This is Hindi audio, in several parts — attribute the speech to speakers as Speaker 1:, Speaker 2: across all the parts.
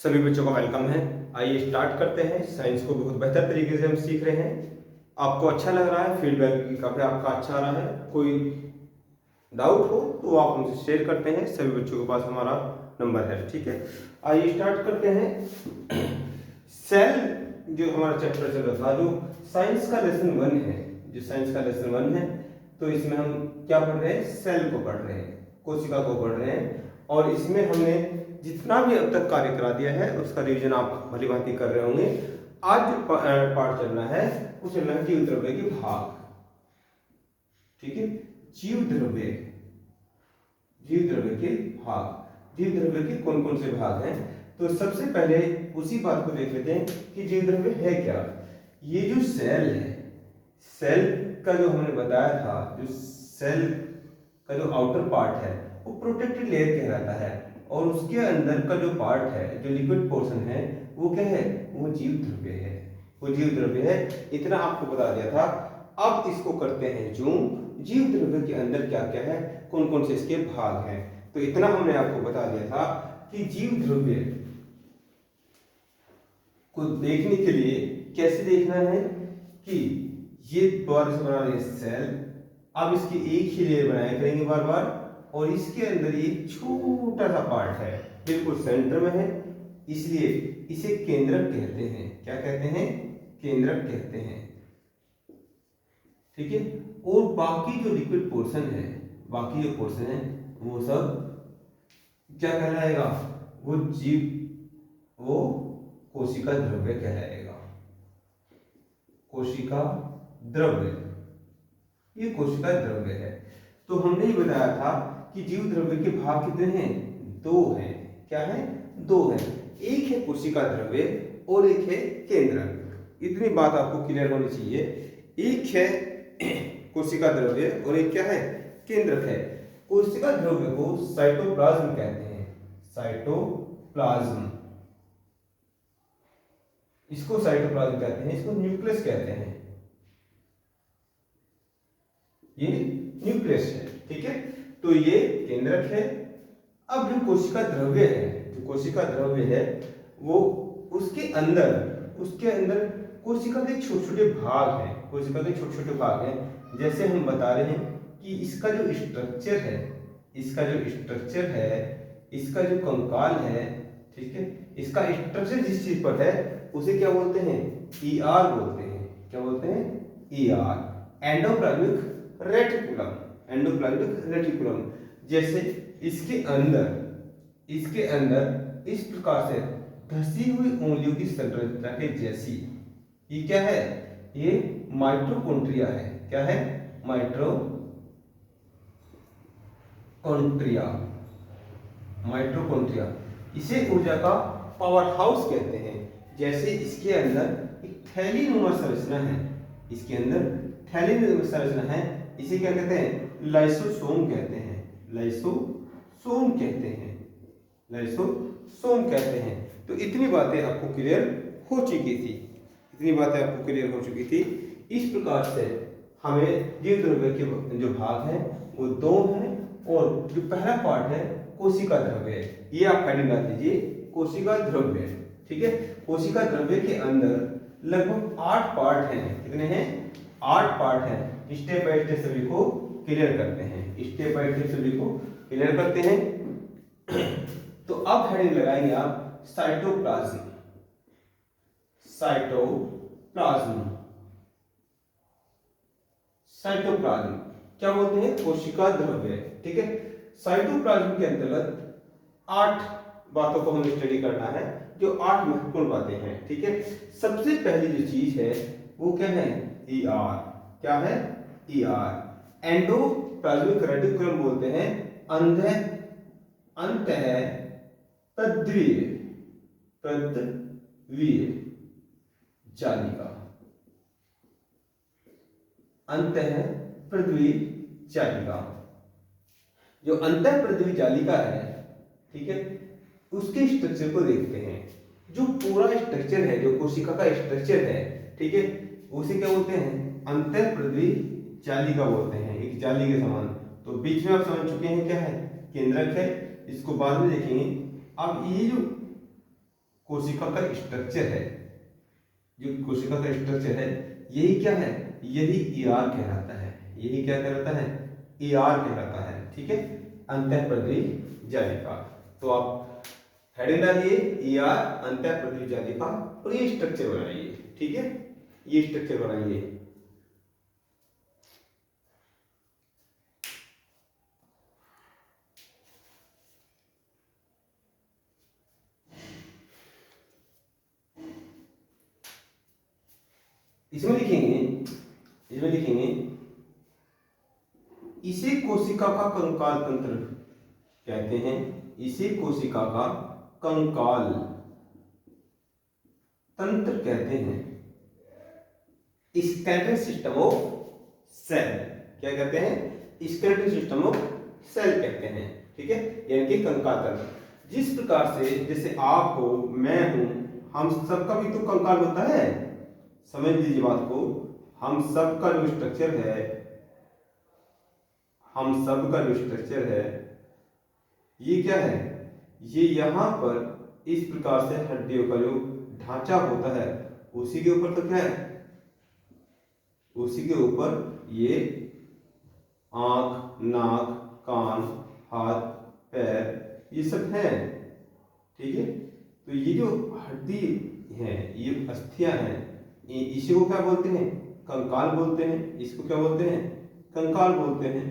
Speaker 1: सभी बच्चों का वेलकम है। आइए स्टार्ट करते हैं। साइंस को बहुत बेहतर तरीके से हम सीख रहे हैं। आपको अच्छा लग रहा है, फीडबैक भी काफ़ी आपका अच्छा आ रहा है। कोई डाउट हो तो आप हमसे शेयर करते हैं। सभी बच्चों के पास हमारा नंबर है, ठीक है। आइए स्टार्ट करते हैं। सेल जो हमारा चैप्टर चल रहा था, जो साइंस का लेसन 1 है, जो साइंस का लेसन 1 है, तो इसमें हम क्या पढ़ रहे हैं? सेल को पढ़ रहे हैं, कोशिका को पढ़ रहे हैं। और इसमें हमने जितना भी अब तक कार्य करा दिया है उसका रिवीजन आप भली भांति कर रहे होंगे। आज जो पार्ट चलना है वो चलना है जीव द्रव्य के भाग, ठीक है। जीव द्रव्य, जीव द्रव्य के भाग, जीव द्रव्य के कौन कौन से भाग हैं? तो सबसे पहले उसी बात को देख लेते हैं कि जीव द्रव्य है क्या। ये जो सेल है, सेल का जो हमने बताया था, जो सेल का जो आउटर पार्ट है वो प्रोटेक्टेड लेयर कहलाता है, और उसके अंदर का जो पार्ट है, जो लिक्विड पोर्शन है, वो क्या है? वो जीव द्रव्य है, वो जीव द्रव्य है। इतना आपको बता दिया था। अब इसको करते हैं जूम। जीव द्रव्य के अंदर क्या क्या है, कौन कौन से इसके भाग हैं। तो इतना हमने आपको बता दिया था कि जीव द्रव्य को देखने के लिए कैसे देखना है कि ये द्वारा से बना रहे सेल, अब इसकी एक ही लेयर बनाया करेंगे बार बार, और इसके अंदर एक छोटा सा पार्ट है, बिल्कुल सेंटर में है, इसलिए इसे केंद्रक कहते हैं। क्या कहते हैं? केंद्रक कहते हैं, ठीक है। और बाकी जो लिक्विड पोर्शन है, बाकी जो पोर्शन है, वो सब क्या कहलाएगा? वो जीव, वो कोशिका द्रव्य कहलाएगा। कोशिका द्रव्य, ये कोशिका द्रव्य है। तो हमने ही बताया था कि जीव द्रव्य के भाग कितने हैं? 2 हैं। क्या है? 2 हैं। एक है कोशिका द्रव्य और एक है केंद्रक। इतनी बात आपको क्लियर होनी चाहिए। एक है कोशिका द्रव्य और एक क्या है? केंद्रक है। कोशिका द्रव्य को साइटोप्लाज्म कहते हैं, साइटोप्लाज्म, इसको साइटोप्लाज्म कहते हैं, इसको न्यूक्लियस कहते हैं। ये न्यूक्लियस है, ठीक है। तो ये केंद्रक है। अब जो कोशिका द्रव्य है, जो कोशिका द्रव्य है, वो उसके अंदर कोशिका के छोटे छोटे भाग हैं, कोशिका के छोटे छोटे भाग हैं। जैसे हम बता रहे हैं कि इसका जो स्ट्रक्चर है, इसका जो स्ट्रक्चर है, इसका जो कंकाल है, ठीक है, इसका स्ट्रक्चर जिस चीज पर है उसे क्या बोलते हैं? ईआर बोलते हैं। क्या बोलते हैं? ER, endoplasmic reticulum, endoplasmic reticulum. जैसे इसके अंदर इस प्रकार से धसी हुई उंगलियों की संरचना के जैसी, ये क्या है? ये माइटोकॉन्ड्रिया है। क्या है? Mitochondria, mitochondria. इसे ऊर्जा का पावर हाउस कहते हैं। जैसे इसके अंदर एक थैलीनुमा संरचना है, इसके अंदर थैलीनुमा संरचना है, इसे क्या कहते हैं? लाइसोसोम कहते हैं, लाइसोसोम कहते हैं, लाइसोसोम कहते हैं। तो इतनी बातें आपको क्लियर हो चुकी थी, इतनी बातें आपको क्लियर हो चुकी थी। इस प्रकार से हमें जीव द्रव्य के जो भाग हैं वो 2 हैं, और जो पहला पार्ट है कोशिका द्रव्य, ये आप हेडिंग डाल दीजिए, कोशिका द्रव्य, ठीक है। कोशिका द्रव्य के अंदर लगभग 8 पार्ट हैं। कितने हैं? 8 पार्ट हैं। स्टेप बाय स्टेप सभी को क्लियर करते हैं, स्टेप बाय स्टेप सभी को क्लियर करते हैं। तो अब हेडिंग लगाएंगे आप साइटोप्लाज्म, साइटोप्लाज्म, साइटोप्लाज्म क्या बोलते हैं? कोशिका द्रव्य, ठीक है। साइटोप्लाज्म के अंतर्गत 8 बातों को हमें स्टडी करना है, जो 8 महत्वपूर्ण बातें हैं, ठीक है। सबसे पहली जो चीज है वो क्या है? ईआर। क्या है? ईआर, एंडोप्लाज्मिक रेटिकुलम बोलते हैं, अंतः पृथ्वीय, पृथ्वीय जालिका, अंतः पृथ्वी जालिका। जो अंतः पृथ्वी जालिका है, ठीक है, उसके स्ट्रक्चर को देखते हैं। जो पूरा स्ट्रक्चर है, जो कोशिका का स्ट्रक्चर है, ठीक है, उसे क्या बोलते हैं? अंतः पृथ्वी जालिका बोलते हैं, एक जाली के समान। तो बीच में आप समझ चुके हैं क्या है? केंद्रक है, इसको बाद में देखेंगे। अब ये जो कोशिका का स्ट्रक्चर है, जो कोशिका का स्ट्रक्चर है, यही क्या है, यही ईआर कहलाता है। यही क्या कहलाता है, ईआर कहलाता है। ठीक है, अंतःप्रद्रवी जालिका। तो आप हेडिंग डालिए ईआर अंतःप्रद्रवी जालिका और ये स्ट्रक्चर बनाइए। ठीक है, ये स्ट्रक्चर बनाइए। इसमें लिखेंगे इसे कोशिका का कंकाल तंत्र कहते हैं। इसे कोशिका का कंकाल तंत्र कहते हैं। स्केलेटल सिस्टम ऑफ सेल क्या कहते हैं, स्केलेटल सिस्टम ऑफ सेल कहते हैं। ठीक है, यानी कि कंकाल तंत्र। जिस प्रकार से जैसे आप हो, मैं हूं, हम सबका भी तो कंकाल होता है। समझ लीजिए बात को, हम सबका जो स्ट्रक्चर है, हम सबका जो स्ट्रक्चर है, ये क्या है, ये यहां पर इस प्रकार से हड्डियों का जो ढांचा होता है, उसी के ऊपर तो क्या है, उसी के ऊपर ये आंख, नाक, कान, हाथ, पैर, ये सब है। ठीक है, तो ये जो हड्डी है, ये अस्थियां हैं, इसी को क्या बोलते हैं, कंकाल बोलते हैं। इसको क्या बोलते हैं, कंकाल बोलते हैं।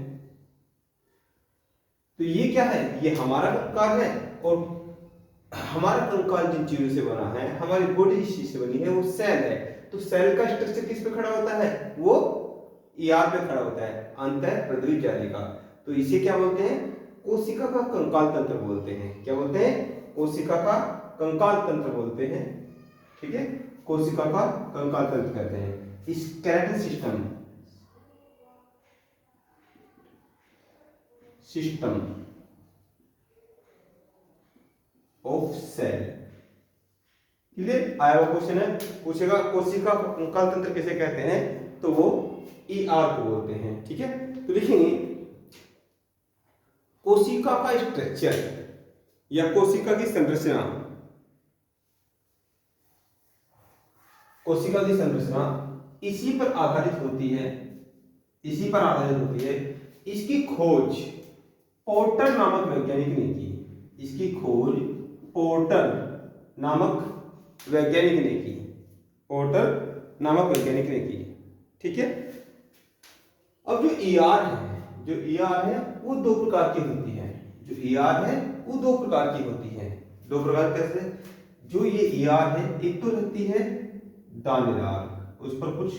Speaker 1: तो ये क्या है, ये हमारा कंकाल है, और हमारा कंकाल जिन चीजों से बना है, हमारी बॉडी जिस चीज से बनी है, वो सेल है। तो सेल का स्ट्रक्चर किस पे खड़ा होता है, वो ईआर पे खड़ा होता है, अंतःप्रद्रवी जालिका। तो इसे क्या बोलते हैं, कोशिका का कंकाल तंत्र बोलते हैं। क्या बोलते हैं, कोशिका का कंकाल तंत्र बोलते हैं। ठीक है, कोशिका का कंकाल तंत्र कहते हैं। Skeletal system of cell. Clear, आया हुआ क्वेश्चन है, पूछेगा कोशिका का कंकाल तंत्र किसे कहते हैं, तो वो ईआर को बोलते हैं। ठीक है, तो लिखेंगे कोशिका का स्ट्रक्चर या कोशिका की संरचना, कोशिका की संरचना इसी पर आधारित होती है, इसी पर आधारित होती है। इसकी खोज पोर्टर नामक वैज्ञानिक ने की। इसकी खोज पोर्टर नामक वैज्ञानिक ने की। पोर्टर नामक वैज्ञानिक ने की। ठीक है, अब जो ईआर है, जो ईआर है वो दो प्रकार की होती है। जो ईआर है वो दो प्रकार की होती है। दो प्रकार कैसे, जो ये ईआर है, एक तो रहती है दानेदार, उस पर कुछ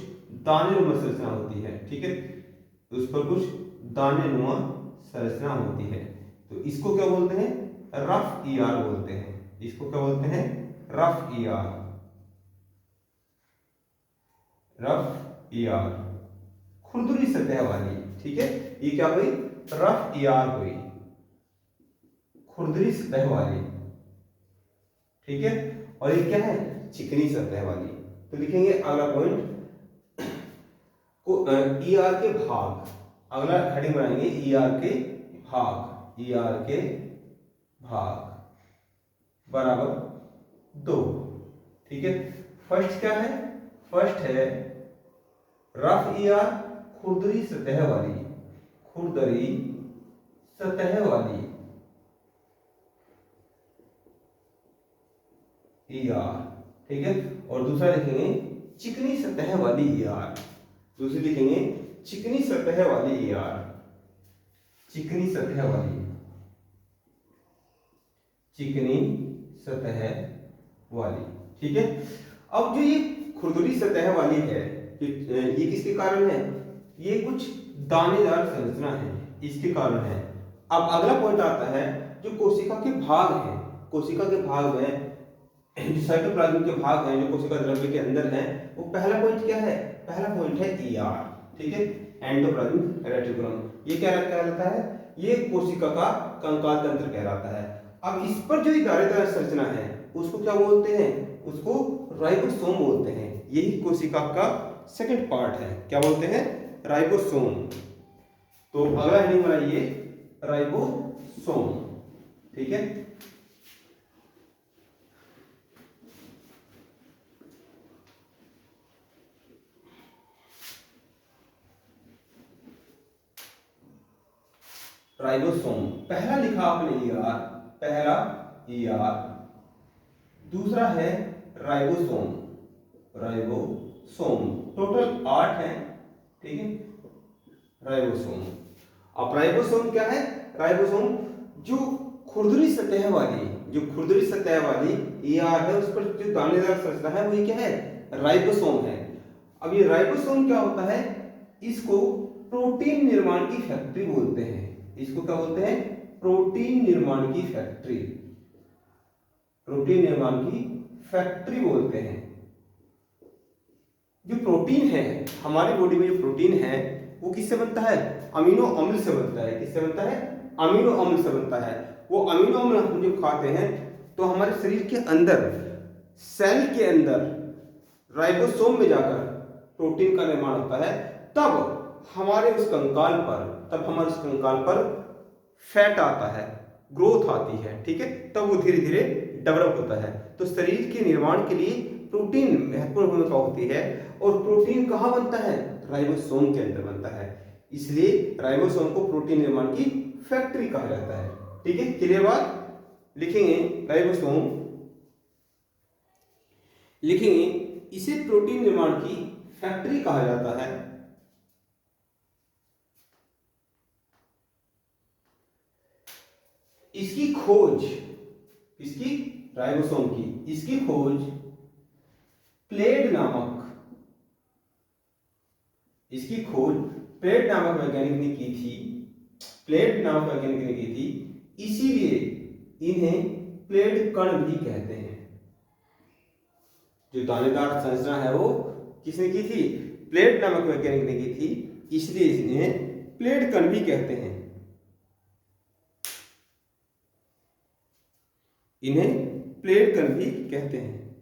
Speaker 1: दानेनुमा संरचना होती है। ठीक है, उस पर कुछ दानेनुमा संरचना होती है। तो इसको क्या बोलते हैं, रफ ईआर बोलते हैं। इसको क्या बोलते हैं, रफ ईआर। रफ ईआर, खुरदुरी सतह वाली। ठीक है, ये क्या हुई, रफ ईआर हुई, खुरदुरी सतह वाली। ठीक है, और ये क्या है, चिकनी सतह वाली। तो लिखेंगे अगला पॉइंट को ईआर के भाग। अगला हेडिंग बनाएंगे ईआर के भाग। ईआर के भाग बराबर 2। ठीक है, फर्स्ट क्या है, फर्स्ट है रफ ईआर, खुरदरी सतह वाली, खुरदरी सतह वाली ईआर। ठीक है, और दूसरा लिखेंगे चिकनी सतह वाली ईआर। दूसरी लिखेंगे चिकनी सतह वाली ईआर। चिकनी सतह वाली, चिकनी सतह वाली। ठीक है, अब जो ये खुरदुरी सतह वाली है, ये किसके कारण है, ये कुछ दानेदार संरचना है, इसके कारण है। अब अगला पॉइंट आता है जो कोशिका के भाग हैं। कोशिका के भाग में जो साइटोप्लाज्म के भाग हैं, जो कोशिका द्रव्य के अंदर हैं, वो पहला पॉइंट क्या है, पहला पॉइंट है ईआर। ठीक है, एंडोप्लाज्मिक रेटिकुलम। ये क्या कहलाता है, ये कोशिका का कंकाल तंत्र कहलाता है। अब इस पर जो दानेदार संरचना है, उसको क्या बोलते हैं, उसको राइबोसोम बोलते हैं। यही कोशिका का सेकंड पार्ट है। क्या बोलते हैं, राइबोसोम। तो अगला हेडिंग बनाइए राइबोसोम। ठीक है, राइबोसोम। पहला लिखा आपने ER, पहला ER, दूसरा है राइबोसोम, राइबोसोम, टोटल 8 है, ठीक है, राइबोसोम। अब राइबोसोम क्या है? राइबोसोम जो खुरदुरी सतह वाली, जो खुरदुरी सतह वाली ER है उस पर जो दानेदार संरचना है वही क्या है? राइबोसोम है। अब ये राइबोसोम क्या होता है? इसको प्रोटीन निर्माण की फैक्ट्री बोलते हैं। इसको क्या बोलते हैं? प्रोटीन निर्माण की फैक्ट्री, प्रोटीन निर्माण की फैक्ट्री बोलते हैं। जो प्रोटीन है हमारी बॉडी में, जो प्रोटीन है वो किससे बनता है? अमीनो अम्ल से बनता है। किससे बनता है? अमीनो अम्ल से बनता है। वो अमीनो अम्ल हम जो खाते हैं तो हमारे शरीर के अंदर, सेल के अंदर राइबोसोम में जाकर प्रोटीन का निर्माण होता है। तब हमारे उस कंकाल पर फैट आता है, ग्रोथ आती है, ठीक है, तब वो धीरे धीरे डेवलप होता है। तो शरीर के निर्माण के लिए प्रोटीन महत्वपूर्ण भूमिका होती है। और प्रोटीन कहाँ बनता है? राइबोसोम के अंदर बनता है। इसलिए राइबोसोम को प्रोटीन निर्माण की फैक्ट्री कहा जाता है। ठीक है, क्लियर बात? लिखेंगे राइबोसोम, लिखेंगे इसे प्रोटीन निर्माण की फैक्ट्री कहा जाता है। इसकी खोज, इसकी राइबोसोम की, इसकी खोज प्लेड नामक, इसकी खोज प्लेड नामक वैज्ञानिक ने की थी। प्लेड नामक वैज्ञानिक ने की थी, इसीलिए इन्हें प्लेड कण भी कहते हैं। जो दानेदार संरचना है वो किसने की थी? प्लेड नामक वैज्ञानिक ने की थी, इसलिए इन्हें प्लेड कण भी कहते हैं। इन्हें प्लेड कण भी कहते हैं।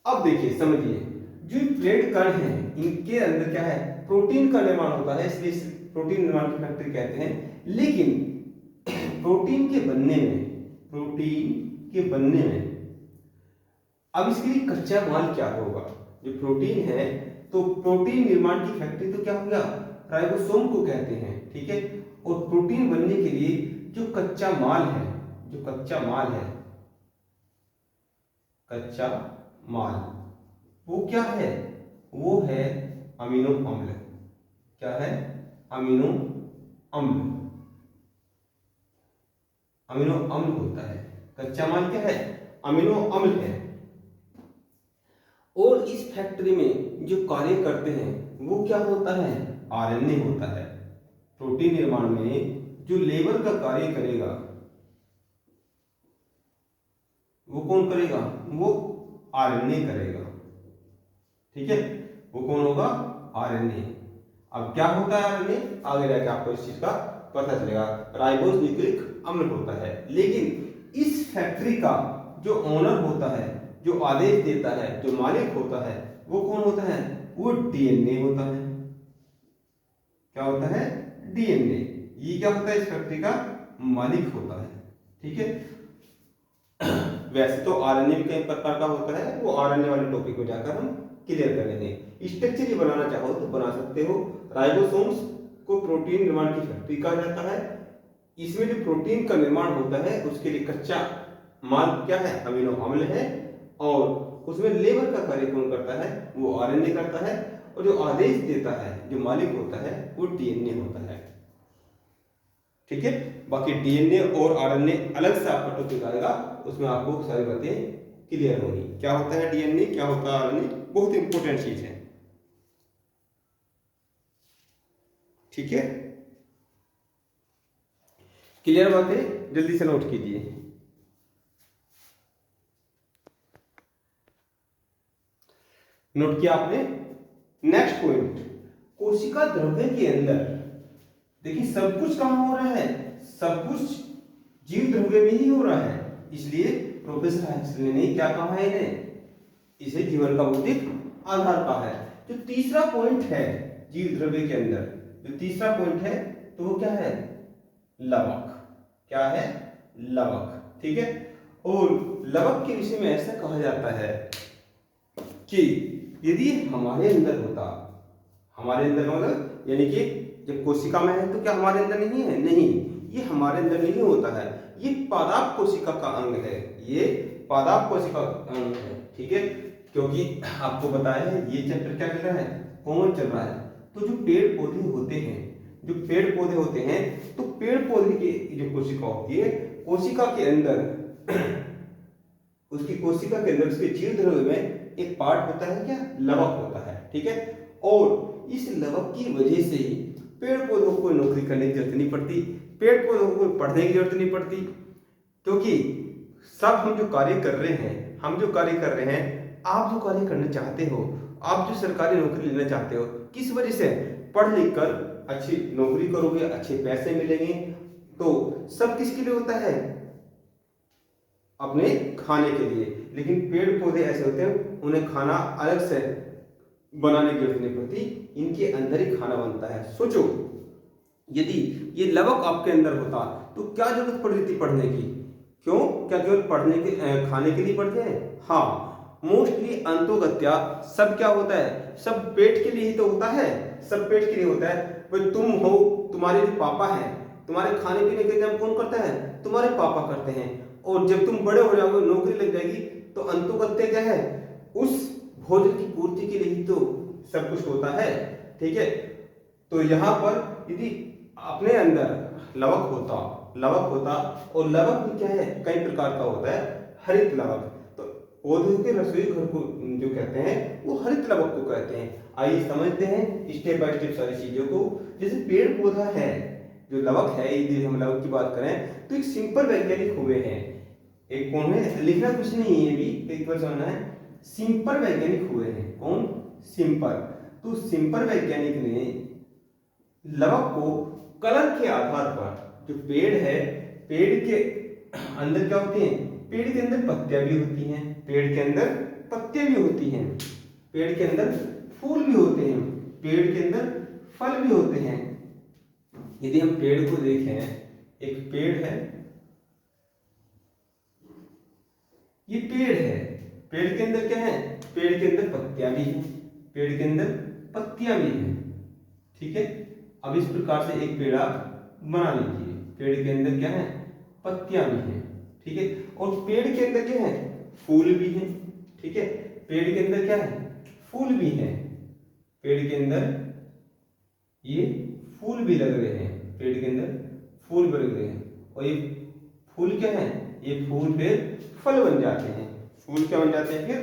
Speaker 1: अब देखिए, समझिए, जो प्लेड कण हैं इनके अंदर क्या है? प्रोटीन का निर्माण होता है, इसलिए प्रोटीन निर्माण की फैक्ट्री कहते हैं। लेकिन प्रोटीन के बनने में अब इसके लिए कच्चा माल क्या होगा? जो प्रोटीन है तो प्रोटीन निर्माण की फैक्ट्री तो क्या हो गया? राइबोसोम को कहते हैं, ठीक है। और प्रोटीन बनने के लिए जो कच्चा माल है, कच्चा माल वो क्या है? वो है अमीनो अम्ल। क्या है? अमीनो अम्ल। अमीनो अम्ल होता है। कच्चा माल क्या है? अमीनो अम्ल है। और इस फैक्ट्री में जो कार्य करते हैं वो क्या होता है? आरएनए होता है। प्रोटीन निर्माण में जो लेबर का कार्य करेगा वो कौन करेगा? वो आरएनए करेगा, ठीक है। वो कौन होगा? आरएनए। अब क्या होता है आरएनए? आगे जाके आपको इस चीज का पता चलेगा। राइबोज न्यूक्लिक अम्ल होता है। लेकिन इस फैक्ट्री का जो ओनर होता है, जो आदेश देता है, जो मालिक होता है, वो कौन होता है? वो डीएनए होता है। क्या होता है? डीएनए। ये क्या होता है? इस फैक्ट्री का मालिक होता है, ठीक है। वैसे तो आरएनए भी कई प्रकार का होता है, वो आरएनए वाले टॉपिक को जाकर हम क्लियर कर लेंगे। स्ट्रक्चर ही बनाना चाहो तो बना सकते हो। राइबोसोम्स को प्रोटीन निर्माण की फैक्ट्री कहा जाता है। इसमें जो प्रोटीन का निर्माण होता है उसके लिए कच्चा माल क्या है? अमीनो अम्ल है। और उसमें लेबर का कार्य कौन करता है? वो आरएनए करता है। और जो आदेश देता है, जो मालिक होता है, वो डीएनए होता है, ठीक है। बाकी डीएनए और आरएनए अलग से आपका टॉपिक आएगा, उसमें आपको सारी बातें क्लियर होगी। क्या होता है डीएनए, क्या होता है आरएनए, बहुत इंपॉर्टेंट चीज है, ठीक है। क्लियर बातें जल्दी से नोट कीजिए। नोट किया आपने? नेक्स्ट पॉइंट, कोशिका द्रव्य के अंदर देखिए सब कुछ कहां हो रहा है? सब कुछ जीव द्रव्य में ही हो रहा है। इसलिए प्रोफेसर हेक्सले ने क्या कहा है? इसे जीवन का भौतिक आधार कहा है। जो तीसरा पॉइंट है जीव द्रव्य के अंदर, जो तीसरा पॉइंट है तो वो क्या है? लवक। क्या है? लवक, ठीक है। और लवक के विषय में ऐसा कहा जाता है कि यदि हमारे अंदर होता, हमारे अंदर मतलब यानी कि जब कोशिका में है तो क्या हमारे अंदर नहीं है? नहीं, ये हमारे अंदर नहीं होता है, ये पादाप कोशिका का अंग है, ये पादाप कोशिका का अंग है। ठीक है, क्योंकि आपको बताया है ये चैप्टर क्या चल रहा है? कॉमन चल रहा है। तो जो पेड़ पौधे होते हैं, जो पेड़ पौधे होते हैं, तो पेड़ पौधे की जो कोशिका होती है, कोशिका के अंदर उसकी कोशिका के अंदर उसके जीव द्रव्य में एक पार्ट होता है, क्या? लवक होता है। ठीक है, और इस लवक की वजह से ही पेड़ पौधों को नौकरी करने की जरूरत नहीं पड़ती, पेड़ पौधों को पढ़ने की जरूरत नहीं पड़ती, क्योंकि सब हम जो कार्य कर रहे हैं, हम जो कार्य कर रहे हैं, आप जो कार्य करना चाहते हो, आप जो सरकारी नौकरी लेना चाहते हो, किस वजह से? पढ़ लिख कर अच्छी नौकरी करोगे, अच्छे पैसे मिलेंगे, तो सब किसके लिए होता है? अपने खाने के लिए। लेकिन पेड़ पौधे ऐसे होते हैं, उन्हें खाना अलग से बनाने की जरूरत नहीं पड़ती, इनके अंदर ही खाना बनता है। सोचो, यदि ये लवक आपके अंदर होता तो क्या जरूरत पड़ रही थी पढ़ने की? क्यों? क्या केवल पढ़ने के खाने के लिए पढ़ते हैं? हाँ, मोस्टली अंतोगत्या सब क्या होता है? सब पेट के लिए ही तो होता है, सब पेट के लिए होता है। भाई तुम हो, तुम्हारे जो पापा हैं, तुम्हारे खाने पीने का इंतजाम कौन करता है? तुम्हारे पापा करते हैं। और जब तुम बड़े हो जाओगे, नौकरी लग जाएगी, तो अंतोगत्या क्या है? उस भोजन की पूर्ति के लिए ही तो सब कुछ होता है। ठीक है, तो यहाँ पर यदि अपने अंदर लवक होता और लवक भी क्या है? कई प्रकार का होता है, हरित लवक। तो पौधों के रसोई घर को जो कहते हैं वो हरित लवक को कहते हैं। आइए समझते हैं स्टेप बाय स्टेप सारी चीजों को। जैसे पेड़ पौधा है, जो लवक है, यदि हम लवक की बात करें तो एक सिंपल वैज्ञानिक हुए हैं। एक कौन है? लिखना कुछ नहीं है, भी एक बार समझना है। सिंपल वैज्ञानिक हुए हैं। कौन? सिंपल। तो सिंपल वैज्ञानिक ने लवक को कलर के आधार पर, जो पेड़ है, पेड़ के अंदर क्या होती हैं? पेड़ के अंदर पत्तियां भी होती हैं, पेड़ के अंदर पत्तियां भी होती हैं, पेड़ के अंदर फूल भी होते हैं, पेड़ के अंदर फल भी होते हैं। यदि हम पेड़ को देखें, एक पेड़ है, ये पेड़ है, पेड़ के अंदर क्या है? पेड़ के अंदर पत्तियां भी हैं, पेड़ के अंदर पत्तियां भी हैं। ठीक है, अब इस प्रकार से एक पेड़ आप बना लीजिए, पेड़ के अंदर क्या है? पत्तियां भी हैं। ठीक है, और पेड़ के अंदर क्या है? फूल भी हैं। ठीक है, पेड़ के अंदर क्या है? फूल भी है, पेड़ के अंदर ये फूल भी लग रहे हैं, पेड़ के अंदर फूल भी लग रहे हैं। और ये फूल क्या है? ये फूल फिर फल बन जाते हैं, फूल क्या बन जाते हैं? फिर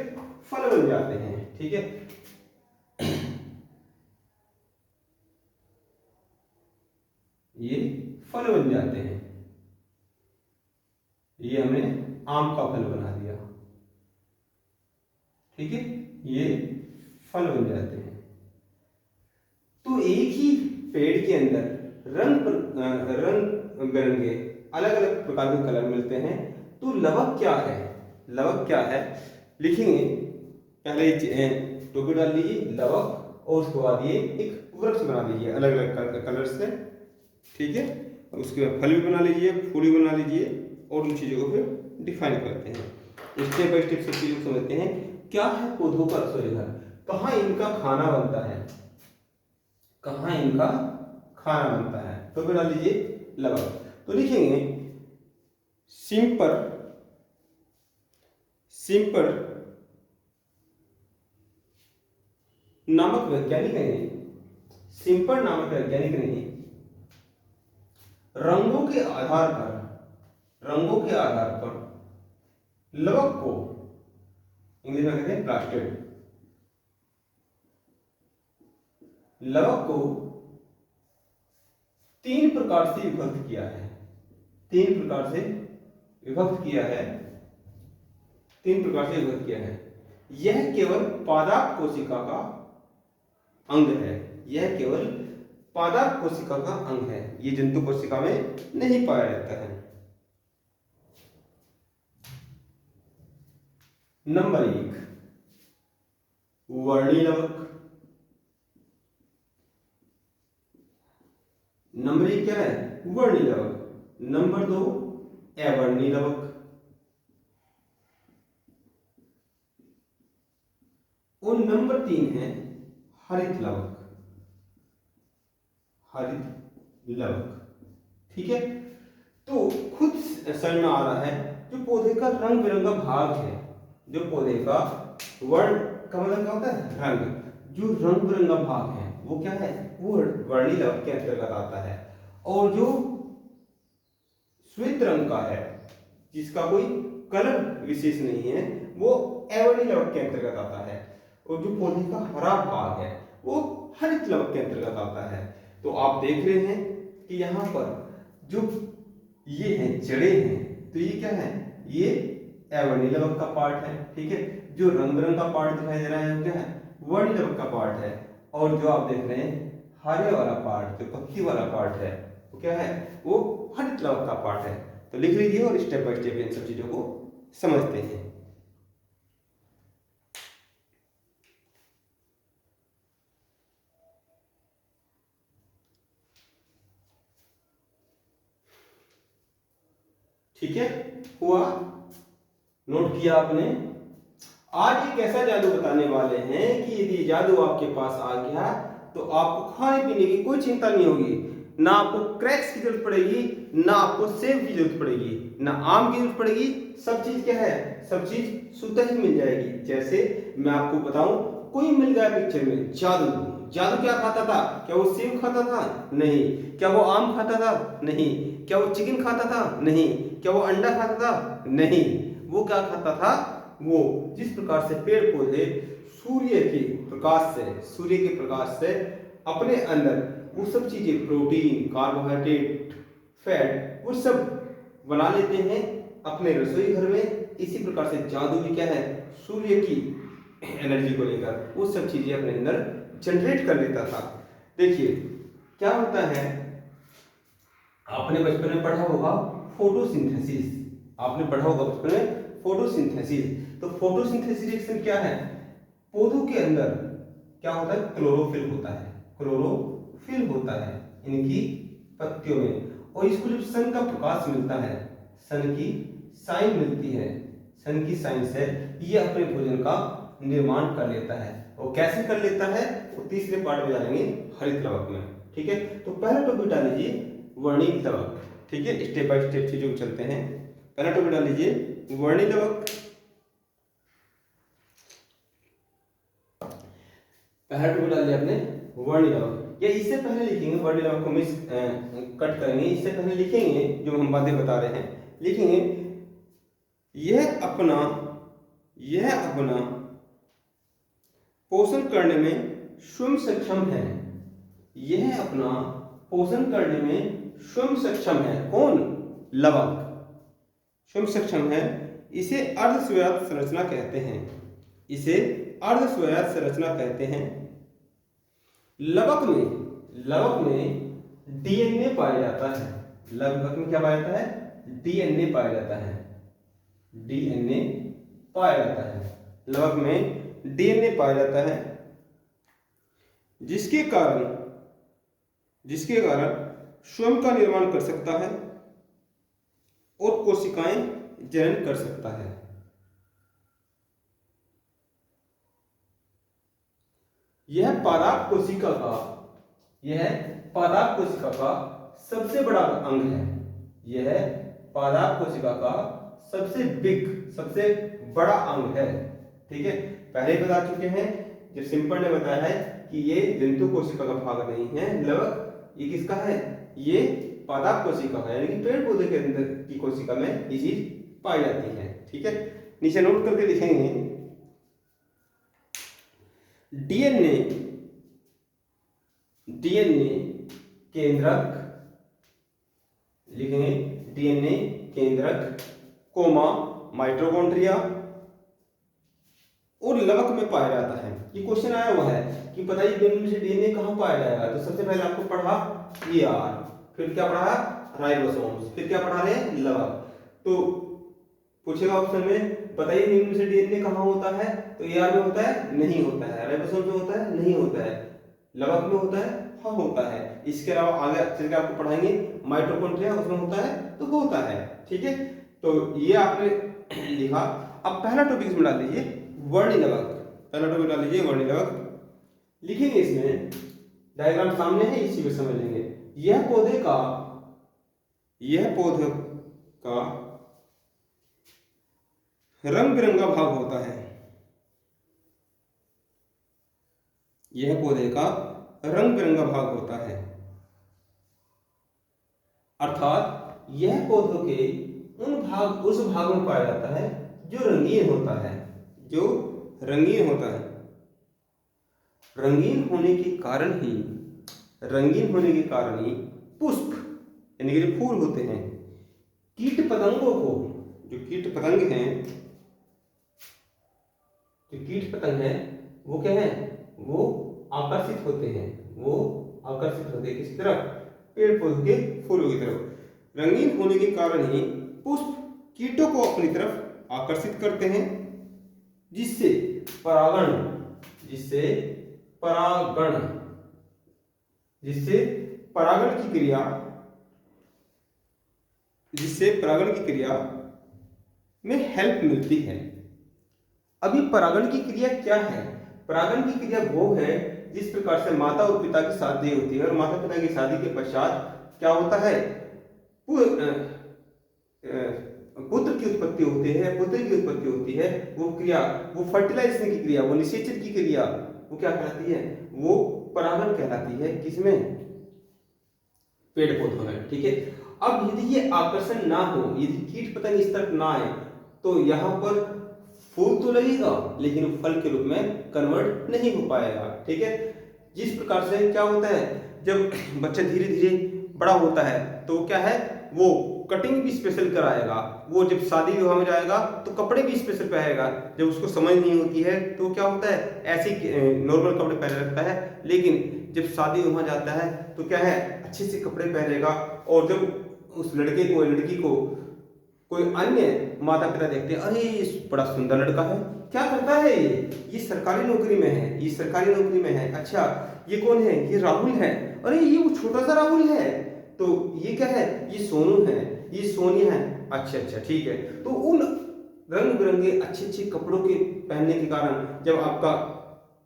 Speaker 1: फल बन जाते हैं। ठीक है, ये फल बन जाते हैं। ये हमने आम का फल बना दिया। ठीक है, ये फल बन जाते हैं। तो एक ही पेड़ के अंदर रंग बिरंगे अलग अलग प्रकार के कलर मिलते हैं। तो लवक क्या है? लवक क्या है लिखेंगे, पहले टोपी डाल लीजिए लवक, और उसके बाद ये एक वृक्ष बना लीजिए अलग अलग कलर से। ठीक है, और उसके बाद फल भी बना लीजिए, फूल भी बना लीजिए, और उन चीज़ों को फिर डिफाइन करते हैं। स्टेप बाय स्टेप सब चीज़ों को समझते हैं। क्या है पौधों का रसोई घर? कहाँ इनका खाना बनता है? कहाँ इनका खाना बनता है? तो फिर डाल लीजिए लवक। तो लिखेंगे सिंपल सिंपल नामक वैज्ञानिक ने, सिंपल नामक वैज्ञानिक ने रंगों के आधार पर लवक को इंग्लिश में कहते हैं प्लास्टिड, लवक को तीन प्रकार से विभक्त किया है। तीन प्रकार से विभक्त किया है, तीन प्रकार से विभक्त किया है। यह केवल पादप कोशिका का अंग है, यह केवल पादप कोशिका का अंग है, ये जंतु कोशिका में नहीं पाया जाता है। नंबर 1 वर्णी लवक। नंबर 1 क्या है? वर्णी लवक। नंबर 2 अवर्णी लवक। और नंबर 3 है हरित लवक। हरित लवक। ठीक है, तो खुद समझ में आ रहा है जो पौधे का रंग बिरंगा भाग है, जो पौधे का वर्ण का मतलब क्या होता है, रंग, जो रंग बिरंगा भाग है वो क्या है, वो वर्णी लवक के अंतर्गत आता है। और जो श्वेत रंग का है, जिसका कोई कलर विशेष नहीं है, वो अवर्णी लवक के अंतर्गत आता है। और जो पौधे का हरा भाग है वो हरित लवक के अंतर्गत आता है। तो आप देख रहे हैं कि यहाँ पर जो ये है जड़ें हैं, तो ये क्या है, ये अवर्णी लवक का पार्ट है। ठीक है, जो रंग बिरंग का पार्ट दिखाई दे रहा है वो क्या है, वर्णी लवक का पार्ट है। और जो आप देख रहे हैं हरे वाला पार्ट, जो पत्ती वाला पार्ट है, वो क्या है, वो हरित लवक का पार्ट है। तो लिख लीजिए और स्टेप बाय स्टेप इन सब चीजों को समझते हैं। ठीक है, हुआ, नोट किया आपने। आज एक ऐसा जादू बताने वाले हैं कि यदि जादू आपके पास आ गया तो आपको खाने पीने की कोई चिंता नहीं होगी, ना आपको क्रैक्स की जरूरत पड़ेगी, ना आपको सेब की जरूरत पड़ेगी, ना आम की जरूरत पड़ेगी। सब चीज क्या है, सब चीज शुद्ध ही मिल जाएगी। जैसे मैं आपको बताऊं, कोई मिल गया पिक्चर में जादू, जादू क्या खाता था, क्या वो सेब खाता था, नहीं। क्या वो आम खाता था, नहीं। क्या वो चिकन खाता था, नहीं। क्या वो अंडा खाता था, नहीं। वो क्या खाता था, वो जिस प्रकार से पेड़ पौधे सूर्य के प्रकाश से, सूर्य के प्रकाश से अपने अंदर वो सब चीजें, प्रोटीन, कार्बोहाइड्रेट, फैट, वो सब बना लेते हैं अपने रसोई घर में, इसी प्रकार से जादू भी क्या है, सूर्य की एनर्जी को लेकर वो सब चीजें अपने अंदर जनरेट कर लेता था। देखिए क्या होता है, आपने बचपन में पढ़ा होगा फोटोसिंथेसिस, आपने पढ़ा होगा बचपन में फोटोसिंथेसिस। तो फोटोसिंथेसिस रिएक्शन क्या है, पौधों के अंदर क्या होता है, क्लोरोफिल होता है, क्लोरोफिल होता है इनकी पत्तियों में। और इसको जब सन का प्रकाश मिलता है, सन की साइन मिलती है, सन की साइन से ये अपने भोजन का निर्माण कर लेता है। और कैसे कर लेता है वो तीसरे पार्ट में जानेंगे, हरित लवक में। ठीक है, तो पहला टॉपिक डाल लीजिए वर्णिक लवक। ठीक है, स्टेप बाय स्टेप चीजों को चलते हैं। पहला टॉपिक डाल लीजिए वर्णी लवक। पहला टॉपिक डाल दिया आपने वर्णी लवक, या इससे पहले लिखेंगे, वर्णी लवक को मिस कट करेंगे, इससे पहले लिखेंगे जो हम बातें बता रहे हैं, लिखेंगे यह अपना पोषण करने में स्वयं सक्षम है, यह अपना पोषण करने में स्वयं सक्षम है। कौन, लवक स्वयं सक्षम है। इसे अर्धस्वयात संरचना कहते हैं, इसे अर्धस्वयात संरचना कहते हैं। लवक में डीएनए पाया जाता है, लवक में क्या पाया जाता है, डीएनए पाया जाता है, डीएनए पाया जाता है, लवक में डीएनए पाया जाता है, जिसके कारण स्वयं का निर्माण कर सकता है और कोशिकाएं जनन कर सकता है। यह पादाप कोशिका का सबसे बड़ा अंग है, यह पादाप कोशिका का सबसे बड़ा अंग है। ठीक है, पहले बता चुके हैं, जो सिंपल ने बताया है कि ये जंतु कोशिका का भाग नहीं है लवक, ये किसका है, ये पादप कोशिका है, यानी कि पेड़ पौधे के अंदर की कोशिका में ये चीज पाई जाती है। ठीक है, नीचे नोट करके लिखेंगे डीएनए केंद्रक, लिखेंगे डीएनए केंद्रक, कोमा माइटोकॉन्ड्रिया और लवक में पाया जाता है। ये क्वेश्चन आया हुआ है कि बताइए दोनों में से डीएनए कहां पाया जाएगा। तो सबसे पहले आपको पढ़ा ईआर, फिर क्या पढ़ा राइबोसोम्स, फिर क्या पढ़ा रहे लवक। तो पूछेगा ऑप्शन में बताइए दोनों में से डीएनए कहां होता है, तो ईआर में होता है, नहीं होता है। राइबोसोम में होता है, नहीं होता है। लवक में होता है, हाँ होता है। इसके अलावा आगे चल के आपको पढ़ाएंगे माइटोकॉन्ड्रिया, उसमें होता है तो होता है। ठीक है, तो ये आपने लिखा। अब पहला टॉपिक इसमें डाल लीजिए वर्णी लवक, पहला टॉपिक डाल लीजिए वर्णी लवक। लिखेंगे इसमें डायग्राम सामने है, इसी में समझ लेंगे। यह पौधे का रंग बिरंगा भाग होता है। यह पौधे का रंग बिरंगा भाग होता है, अर्थात यह पौधों के उस भाग में पाया जाता है जो रंगीन होता है, जो रंगीन होता है। रंगीन होने के कारण ही पुष्प यानी कि फूल होते हैं। कीट पतंगों को, जो कीट पतंग हैं वो क्या है, वो आकर्षित होते हैं। किस तरफ? पेड़ पौधों के फूलों की तरफ। रंगीन होने के कारण ही पुष्प कीटों को अपनी तरफ आकर्षित करते हैं, जिससे परागण की क्रिया में हेल्प मिलती है। अभी परागण की क्रिया क्या है? परागण की क्रिया वो है जिस प्रकार से माता और पिता की शादी होती है, और माता पिता की शादी के पश्चात क्या होता है, पुत्र की उत्पत्ति होती है। वो क्रिया, वो फर्टिलाइजेशन की क्रिया, वो निषेचन की क्रिया, वो क्या कहलाती है? वो परागण कहलाती है। किसमें? पेड़ पौधों में। ठीक है। अब यदि ये आकर्षण ना हो, यदि कीट पतंग इस तरफ ना आए, तो यहाँ पर फूल तो लगेगा लेकिन फल के रूप में कन्वर्ट नहीं हो पाएगा। ठीक है। जिस प्रकार से क्या होता है, जब बच्चा धीरे धीरे बड़ा होता है तो क्या है, वो कटिंग भी स्पेशल कराएगा। वो जब शादी विवाह में जाएगा तो कपड़े भी स्पेशल पहनेगा। जब उसको समझ नहीं होती है तो क्या होता है, ऐसे नॉर्मल कपड़े पहने रखता है, लेकिन जब शादी विवाह जाता है तो क्या है, अच्छे से कपड़े पहनेगा। और जब उस लड़के को लड़की को कोई अन्य माता पिता देखते हैं, अरे ये बड़ा सुंदर लड़का है, क्या करता है ये सरकारी नौकरी में है, अच्छा ये कौन है, ये राहुल है, अरे ये वो छोटा सा राहुल है, तो ये क्या है, ये सोनू है, ये सोनिया है, अच्छा ठीक है। तो उन रंग बिरंगे अच्छे अच्छे कपड़ों के पहनने के कारण जब आपका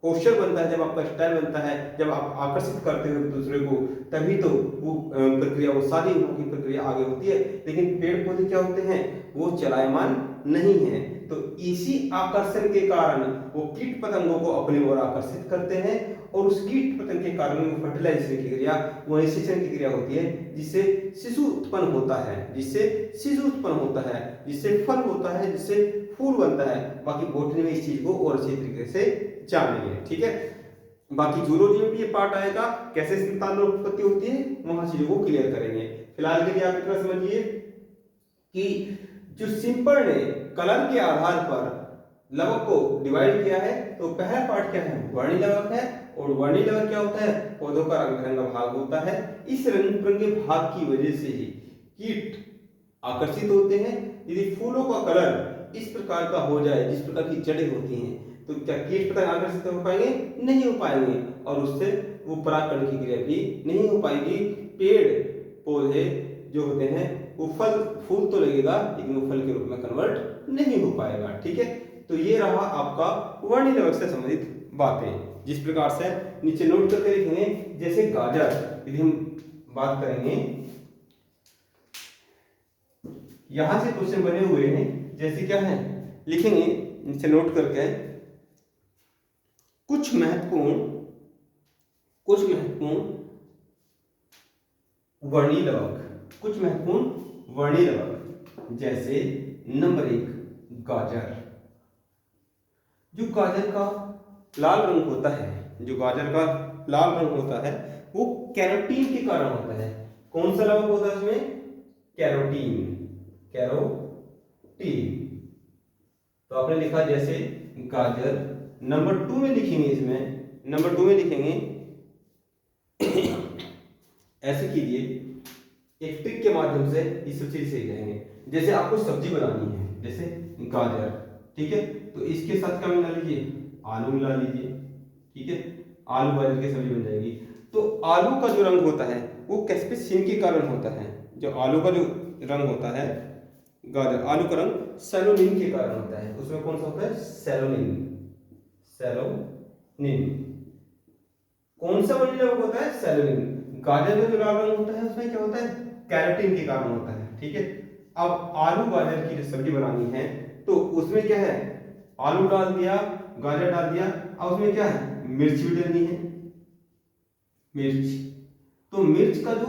Speaker 1: पोस्चर बनता है, जब आपका स्टाइल बनता है, जब आप आकर्षित करते हो दूसरे को, तभी तो वो प्रक्रिया, वो शादी की प्रक्रिया आगे होती है। लेकिन पेड़ पौधे क्या होते हैं, वो चलायमान नहीं है। तो इसी आकर्षण के कारण वो कीट पतंगों को अपनी ओर आकर्षित करते हैं, और उस कीट पतंग के कारण वो फर्टिलाइजेशन की क्रिया, वो निषेचन की क्रिया होती है, जिससे शिशु उत्पन्न होता है, जिससे फल होता है, जिससे फूल बनता है। बाकी बॉटनी में इस चीज को और अच्छी तरीके से जानेंगे। ठीक है। बाकी जूलॉजी में भी ये पार्ट आएगा, कैसे संतान उत्पत्ति होती है, वहां चीजों को क्लियर करेंगे। फिलहाल के लिए आप इतना समझिए कि जो सिंपल ने कलर के आधार पर लवक को डिवाइड किया है, तो पहला पार्ट क्या है, वर्णी लवक है। और वर्णी लवक क्या होता है, पौधों का रंग बिरंगा भाग होता है। इस रंग बिरंगे भाग की वजह से ही कीट आकर्षित होते हैं। यदि फूलों का कलर इस प्रकार का हो जाए, जिस प्रकार की जड़ें होती हैं, तो क्या कीट पतंग आकर्षित हो पाएंगे? नहीं हो पाएंगे, और उससे वो परागकण की क्रिया भी नहीं हो पाएगी। पेड़ पौधे जो होते हैं वो फूल तो लगेगा, लेकिन वो फल के रूप में कन्वर्ट नहीं हो पाएगा। ठीक है। तो ये रहा आपका वर्णी लवक से संबंधित बातें। जिस प्रकार से नीचे नोट करके लिखेंगे, जैसे गाजर, यदि हम बात करेंगे, यहां से क्वेश्चन बने हुए हैं, जैसे क्या है, लिखेंगे नीचे नोट करके, कुछ महत्वपूर्ण वर्णी लवक, जैसे नंबर 1 गाजर। जो गाजर का लाल रंग होता है, वो कैरोटीन के कारण होता है। कौन सा लवक होता है इसमें? कैरोटीन। तो आपने लिखा जैसे गाजर। नंबर 2 में लिखेंगे, ऐसे कीजिए, एक ट्रिक के माध्यम से इस चीज से जाएंगे। जैसे आपको सब्जी बनानी है, जैसे गाजर, ठीक है, तो इसके साथ क्या मिला लीजिए, आलू मिला लीजिए। ठीक है, आलू गाजर की सब्जी बन जाएगी। तो आलू का जो रंग होता है वो कैस्पेसिन के कारण होता है। जो आलू का जो रंग होता है, गाजर, आलू का रंग सेलोनिन के कारण होता है। उसमें कौन सा होता है? सेलोनिन। कौन सा वर्णीय लवक होता है? सेलेनिन। गाजर में जो लाल रंग होता है उसमें क्या होता है? कैरोटीन के कारण होता है। ठीक है, अब आलू गाजर की जो सब्जी बनानी है तो उसमें क्या है? आलू डाल दिया, गाजर डाल दिया, अब उसमें क्या है? मिर्च भी डालनी है, मिर्च। तो मिर्च का जो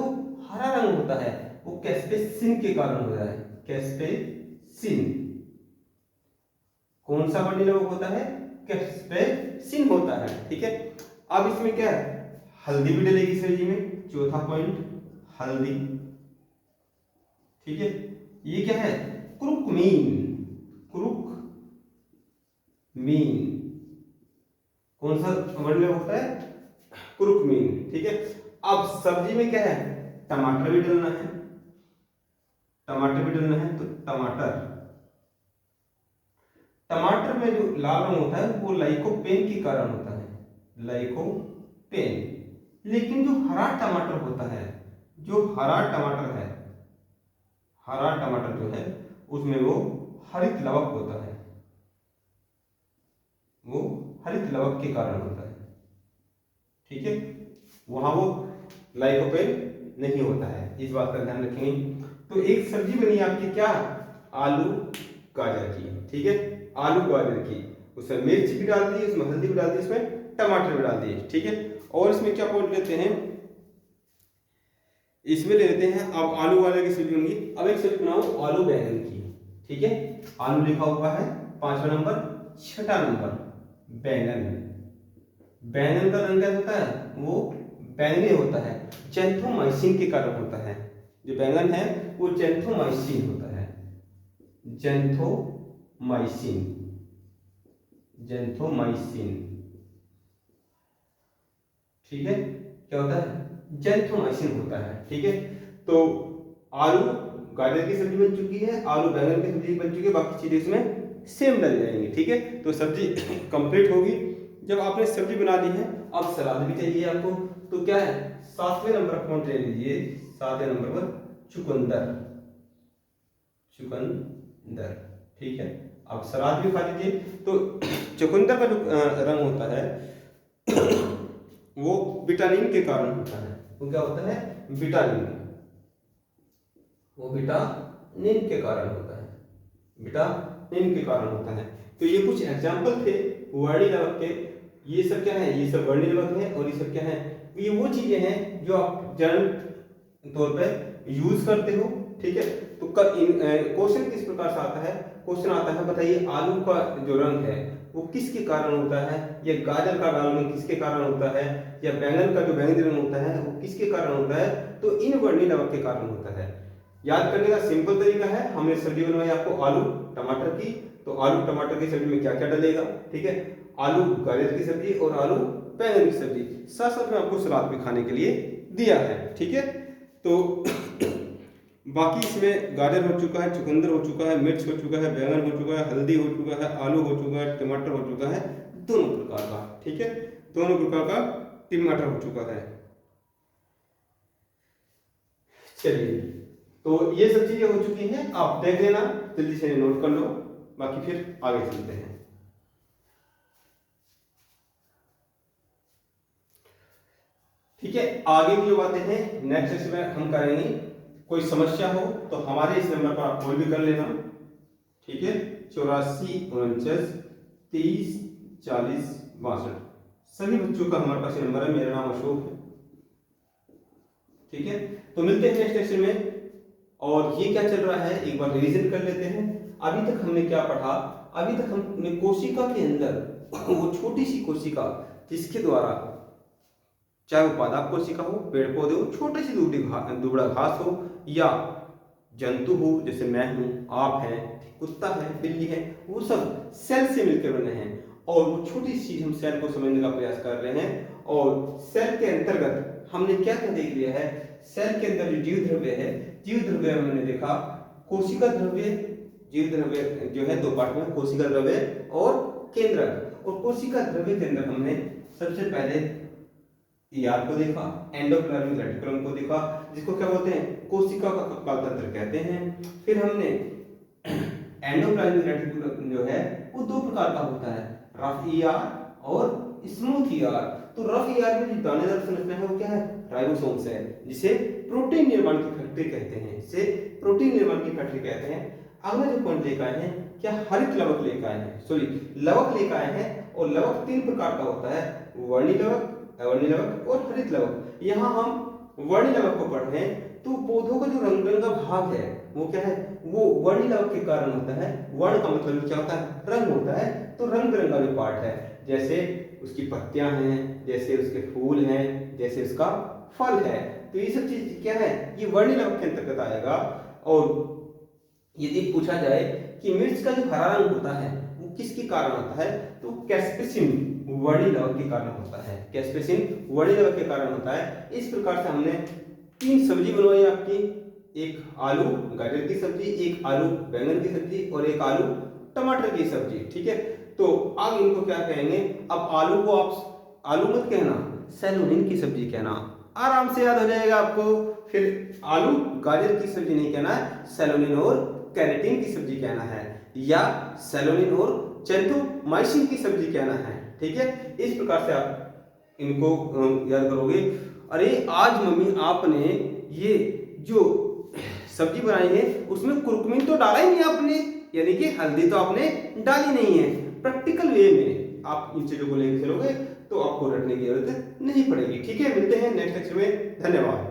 Speaker 1: हरा रंग होता है वो कैस्पेसिन के कारण होता है, कैस्पेसिन। कौन सा वर्णीय लवक होता है? कैस्पेसिन होता है। ठीक है, अब इसमें क्या है? हल्दी भी डलेगी सब्जी में, चौथा पॉइंट, हल्दी। ठीक है, ये क्या है? कुरुक्मीन, कुरुक्मीन। कौन सा वर्णीय लवक होता है? कुरुक्मीन। ठीक है, अब सब्जी में क्या है? टमाटर भी डालना है, टमाटर भी डालना है, तो टमाटर। टमाटर में जो लाल रंग होता है वो लाइकोपेन के कारण होता है, लाइकोपेन। लेकिन जो हरा टमाटर होता है, जो हरा टमाटर है, हरा टमाटर जो है उसमें वो हरित लवक होता है, वो हरित लवक के कारण होता है। ठीक है, वहां वो लाइकोपेन नहीं होता है, इस बात का ध्यान रखेंगे। तो एक सब्जी बनी आपकी क्या? आलू गाजर की। ठीक है, आलू गाजर की, उसमें मिर्च भी डाल दी, उसमें हल्दी भी डाल दी, उसमें टमाटर भी डाल दिए। ठीक है, और इसमें क्या पॉइंट लेते हैं? इसमें ले लेते हैं अब आलू गाजर की सब्जी बनेगी। अब एक सब्जी बनाओ आलू बैंगन की। ठीक है, आलू लिखा हुआ है 5वां नंबर, 6ठा नंबर बैंगन। बैंगन का रंग क्या होता है? वो बैंगनी होता है, जेंथोमाइसिन के कारण होता है। जो बैंगन है वो जेंथोमाइसिन होता है, जेंथोमाइसिन, जेंथोमाइसिन। ठीक है, क्या होता है? जेंथोमाइसिन होता है। ठीक है, तो आलू गाजर की सब्जी बन चुकी है, आलू बैंगन की सब्जी बन चुकी है, बाकी चीजें इसमें सेम डल जाएंगी। ठीक है, तो सब्जी कंप्लीट होगी। जब आपने सब्जी बना ली है, अब सलाद भी चाहिए आपको, तो क्या है? 7वें नंबर पॉइंट ले लीजिए, 7वें नंबर पर चुकंदर, चुकंदर। ठीक है, अब सलाद भी खा लीजिए। तो चुकंदर का जो रंग होता है वो विटामिन के कारण होता है। वो क्या होता है? विटामिन, वो विटामिन के कारण होता है, विटामिन के कारण होता है। तो ये कुछ एग्जाम्पल थे वर्णीय लवक के। ये सब क्या है? ये सब वर्णीय लवक है, और ये सब क्या है? ये वो चीजें हैं जो आप जनरल तौर पे यूज करते हो। ठीक है, तो क्वेश्चन किस प्रकार से आता है? क्वेश्चन आता है, बताइए आलू का जो रंग है वो किसके कारण होता है, या गाजर का लाल रंग किसके कारण होता है, या बैंगन का जो बैंगनी रंग होता है वो किसके कारण होता है? तो इन वर्णीय लवक के कारण होता है। याद करने का सिंपल तरीका है, हमने सब्जी बनवाई आपको आलू टमाटर की, तो आलू टमाटर की सब्जी में क्या क्या डलेगा? ठीक है, आलू गाजर की सब्जी और आलू बैंगन की सब्जी, साथ साथ में आपको सलाद भी खाने के लिए दिया है। ठीक है, तो बाकी इसमें गाजर हो चुका है, चुकंदर हो चुका है, मिर्च हो चुका है, बैंगन हो चुका है, हल्दी हो चुका है, आलू हो चुका है, टमाटर हो चुका है, दोनों प्रकार का। ठीक है, दोनों प्रकार का टमाटर हो चुका है। चलिए, तो ये सब चीजें हो चुकी हैं, आप देख लेना, जल्दी से नोट कर लो, बाकी फिर आगे चलते हैं। ठीक है, आगे की जो बातें हैं नेक्स्ट सेशन में हम करेंगे। कोई समस्या हो तो हमारे इस नंबर पर आप कॉल भी कर लेना। ठीक है, 84 49 30 40 62। सभी बच्चों का हमारे पास नंबर है, मेरा नाम अशोक है। ठीक है, तो मिलते हैं नेक्स्ट सेशन में। और ये क्या चल रहा है एक बार रिवीजन कर लेते हैं। अभी तक हमने क्या पढ़ा? अभी तक हमने कोशिका के अंदर वो छोटी सी कोशिका जिसके द्वारा, चाहे वो पादप कोशिका हो, पेड़ पौधे हो, छोटी सी दुबड़ा घास हो, या जंतु हो जैसे मैं हूं, आप हैं, कुत्ता है, बिल्ली है, वो सब सेल से मिलकर बने हैं। और वो छोटी सी चीज हम सेल को समझने का प्रयास कर रहे हैं। और सेल के अंतर्गत हमने क्या क्या देख लिया है? सेल के अंदर जो जीव द्रव्य है, जीव द्रव्य हमने देखा कोशिका द्रव्य, जीव द्रव्य जो है दो पार्ट में, कोशिका द्रव्य और केंद्रक। और कोशिका द्रव्य के अंदर हमने सबसे पहले ईआर को देखा, एंडोप्लाज्मिक रेटिकुलम को देखा, जिसको क्या बोलते हैं? कोशिका का कक्काल तंत्र कहते हैं। फिर हमने एंडोप्लाज्मिक रेटिकुलम जो है वो दो प्रकार का होता है, रफ ईआर और स्मूथ ईआर। तो रफ ER में जो दानेदार संरचना है वो क्या है, राइबोसोम्स है, जिसे प्रोटीन निर्माण की फैक्ट्री कहते हैं, जिसे प्रोटीन निर्माण की फैक्ट्री कहते हैं। अगला जो पॉइंट लेकर आए हैं, क्या हरित लवक लेकर आए हैं, सॉरी लवक लेकर आए हैं। और लवक 3 प्रकार का होता है, वर्णी लवक, अवर्णी लवक और हरित लवक। यहाँ हम वर्णी लवक को पढ़ रहे हैं। तो पौधों का जो रंग बिरंगा भाग है वो क्या है, वो वर्णी लवक के कारण होता है। वर्ण का मतलब क्या होता है, रंग होता है। तो रंग बिरंगा जो पार्ट है, जैसे उसकी पत्तियां हैं, जैसे उसके फूल हैं, जैसे उसका फल है, तो ये सब चीज क्या है, ये वर्णी लवक के अंतर्गत आएगा। और यदि पूछा जाए कि मिर्च का जो हरा रंग होता है वो किसके कारण होता है, तो कैस्पेसिन वर्णी लवक के कारण होता है, कैस्पेसिन वर्णी लवक के कारण होता है। इस प्रकार से हमने 3 सब्जी बनवाई आपकी, एक आलू गाजर की सब्जी, एक आलू बैंगन की सब्जी और एक आलू टमाटर की सब्जी, ठीक है। तो अब इनको क्या कहेंगे, अब आलू को आप आलू मत कहना, सेलोनिन की सब्जी कहना, आराम से याद हो जाएगा आपको। फिर आलू गाजर की सब्जी नहीं कहना है, सेलोनिन और कैरेटिन की सब्जी कहना है, या सेलोनिन और चैंथोमाइसिन की सब्जी कहना है, ठीक है। इस प्रकार से आप इनको याद करोगे। अरे आज मम्मी आपने ये जो सब्जी बनाई है उसमें कुरकुमिन तो डाला ही नहीं आपने, यानी कि हल्दी तो आपने डाली नहीं है। प्रैक्टिकल वे में आप इन चीजों को लेकर चलोगे तो आपको रटने की जरूरत नहीं पड़ेगी, ठीक है। मिलते हैं नेक्स्ट लेक्चर में, धन्यवाद।